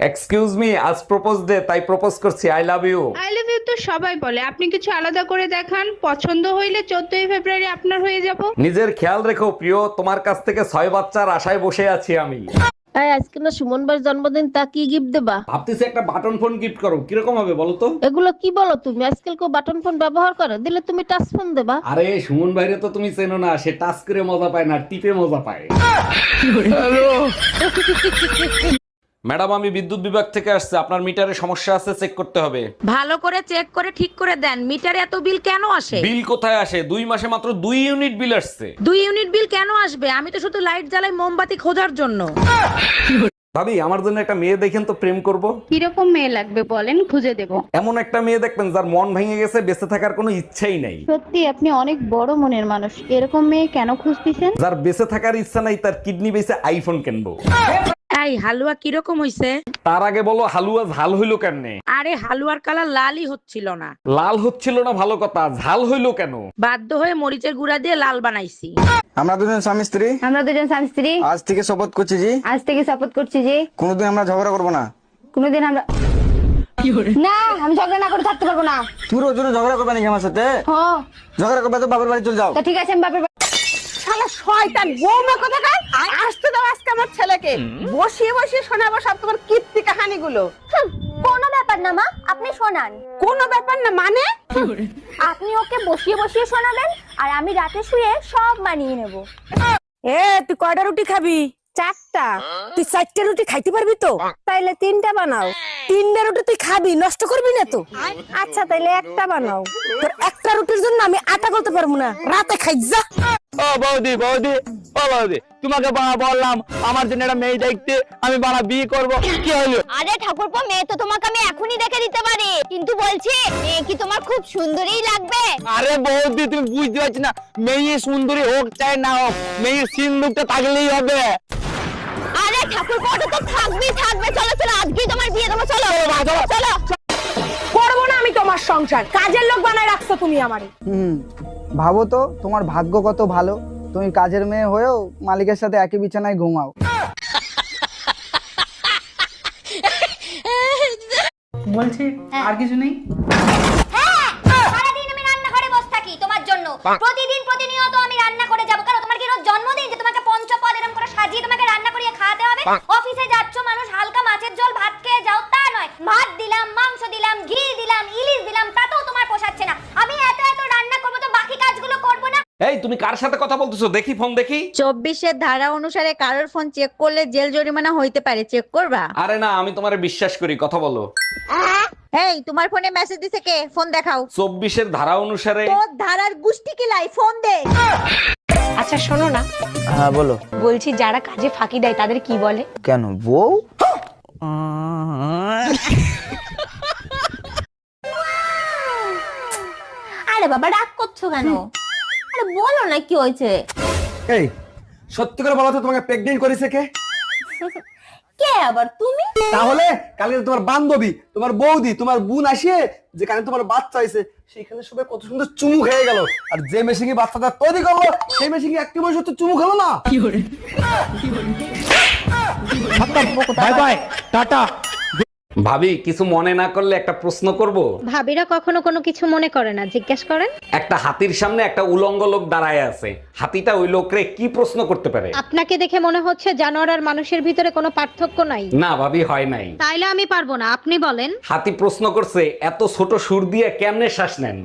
Excuse me, আজ propose day, তাই propose করছি। I love you. I love you তো সবাই বলে, আপনি কিছু আলাদা করে দেখান। পছন্দ হইলে 14ই ফেব্রুয়ারি আপনার হয়ে যাব। নিজের খেয়াল রেখো প্রিয়, তোমার কাছ থেকে 6 বাচ্চার আশায় বসে আছি আমি। আজকে না সুমন ভাইয়ের জন্মদিন, তা কি গিফট দেবা? ভাবতেছি একটা বাটন ফোন গিফট করো, কিরকম হবে বলো তো? এগুলো কি বলো তুমি? আজকাল কেউ বাটন ফোন ব্যবহার করে? দিলে তুমি টাচ ফোন দেবা। আরে সুমন ভাইরে তো তুমি চেনো না, সে টাচ করে মজা পায় না, টিপে মজা পায়। ম্যাডাম, আমি বিদ্যুৎ বিভাগ থেকে আসছে, আপনার মিটারে সমস্যা আছে, চেক করতে হবে। ভালো করে চেক করে ঠিক করে দেন। মিটারে এত বিল কেন আসে? বিল কোথায় আসে? 2 মাসে মাত্র 2 ইউনিট বিল আসছে। 2 ইউনিট বিল কেন আসবে? আমি তো শুধু লাইট জ্বালাই মোমবাতি খোঁজার জন্য। ভাবি, আমার জন্য একটা মেয়ে দেখেন তো, প্রেম করব। কিরকম মেয়ে লাগবে বলেন, খুঁজে দেব। এমন একটা মেয়ে দেখবেন যার মন ভেঙে গেছে, বেঁচে থাকার কোনো ইচ্ছাই নাই। সত্যি আপনি অনেক বড় মনের মানুষ। এরকম মেয়ে কেন খুঁজতেছেন? যার বেঁচে থাকার ইচ্ছা নাই, তার কিডনি বেঁচে আইফোন কিনবো। এই হালুয়া কিরকম হইছে? তার আগে বলো, হালুয়া ঝাল হইলো কেমনে? আরে হালুয়ার কালার লালই হচ্ছিল না। লাল হচ্ছিল না ভালো কথা, ঝাল হইলো কেন? বাধ্য হয়ে মরিচের গুঁড়া দিয়ে লাল বানাইছি। আমরা দুজন স্বামী স্ত্রী আমরা দুজন স্বামী স্ত্রী আজ থেকে শপথ করছি জি আজ থেকে শপথ করছি যে কোনোদিন আমরা ঝগড়া করবো না। কোনোদিন আমরা না, আমি ঝগড়া না করে থাকতে পারবো না। তুই রোজ রোজ ঝগড়া করবে নাকি আমার সাথে? হ্যাঁ, ঝগড়া করবে তো বাবার বাড়ি চলে যাও। তা ঠিক আছে, আমি বাপের শালা শয়তান বৌমা কোথাকার! আসতে দাও আজকে আমার ছেলেকে, বসিয়ে বসিয়ে শোনাবো সব তোমার কীর্তি কাহানিগুলো। কোনো ব্যাপার না মা, আপনি শোনান। কোনো ব্যাপার না মানে? আপনি ওকে বসিয়ে বসিয়ে শোনাবেন আর আমি রাতে শুয়ে সব মানিয়ে নেব। তুই কয়টা রুটি খাবি? 4টা। তুই 4টে রুটি খাইতে পারবি তো? তাইলে 3টা বানাও। 3টা রুটি তুই খাবি, নষ্ট করবি না তো? আচ্ছা তাইলে একটা বানাও। তোর একটা রুটির জন্য আমি আটা করতে পারবো না, রাতে খাই যা। ও বৌদি বৌদি ও বৌদি, তোমাকে বললাম আমার জন্য একটা মেয়ে দেখতে, আমি বিয়ে করব, কি হলো? আরে ঠাকুরপো, মেয়ে তো তোমাকে আমি এখনই দেখে দিতে পারি, কিন্তু বলছি মেয়ে কি তোমার খুব সুন্দরই লাগবে? আরে বৌদি, তুমি বুঝতে পারছি না, মেয়ে সুন্দরী হোক চাই না হোক, মেয়ের সিন্দুকটা থাকলেই হবে। আরে ঠাকুরপো, ওটা তো থাকবেই থাকবে। চলো চলো, আজকেই তোমার বিয়ে দেবো। চলো চলো। করবো না আমি তোমার সংসার, কাজের লোক বানায় রাখছো তুমি আমারে। ভাবো তো তোমার ভাগ্য কত ভালো, তুমি কাজের মেয়ে হয়েও মালিকের সাথে একই বিছানায় ঘুমাও। বলছি আর কিছু নেই? সারাদিন আমি রান্নাঘরে বসে থাকি তোমার জন্য। প্রতিদিন প্রতিনিয়ত আমি রান্না করে যাবো। কারণ তোমার কি রোজ জন্মদিন যে তোমাকে পঞ্চপদ এরকম করে সাজিয়ে তোমাকে রান্না করিয়ে খাওয়াতে হবে? অফিসে যাচ্ছ, মানুষ হালকা মাছের ঝোল ভাত খেয়ে যাও তা নয়, ভাত দিলাম, মাংস দিলাম, ঘি দিলাম, ইলিশ দিলাম, তাতেও তোমার পোষাচ্ছে না। আমি এত এত রান্না করবো তো বাকি কাজগুলো করবো না? এই, তুমি কার সাথে কথা বলতেছো? দেখি ফোন দেখি। 24-এর ধারা অনুসারে কারোর ফোন চেক করলে জেল জরিমানা হইতে পারে, চেক করবা? আরে না, আমি তোমারে বিশ্বাস করি, কথা বলো। এই তোমার ফোনে মেসেজ দিছে কে? ফোন দেখাও। 24-এর ধারা অনুসারে। তোর ধারার গুষ্টি কিলাই, ফোন দে। আচ্ছা শোনো না, হ্যাঁ বলো। বলছি যারা কাজে ফাঁকি দেয় তাদের কি বলে? কেন বউ? আরে বাবা, রাগ করছো কেন? আরে বলো না কি হয়েছে। এই সত্যি করে বলো তো, তোমাকে প্রেগনেন্ট করেছে কে? কে আবার? তুমি? তাহলে কালকে তোমার বান্ধবী, তোমার বৌদি, তোমার বোন আসিয়ে যেখানে তোমার বাচ্চা হয়েছে সেখানে সবাই কত সুন্দর চুমু খেয়ে গেল, আর যে মেশিনে বাচ্চাটা তৈরি করলো সেই মেশিনে একটি বয়স হচ্ছে চুমু খেলো না। Bye bye, tata. ভাবি, কিছু মনে না করলে একটা প্রশ্ন করব? ভাবিরা কখনো কোনো কিছু মনে করে না, জিজ্ঞেস করেন। একটা হাতির সামনে একটা উলঙ্গ লোক দাঁড়ায় আছে, হাতিটা ওই লোকরে কি প্রশ্ন করতে পারে? আপনাকে দেখে মনে হচ্ছে জানোয়ার আর মানুষের ভিতরে কোনো পার্থক্য নাই। না ভাবি, হয় নাই। তাইলে আমি পারবো না, আপনি বলেন। হাতি প্রশ্ন করছে, এত ছোট সুর দিয়ে কেমনে শ্বাস নেন?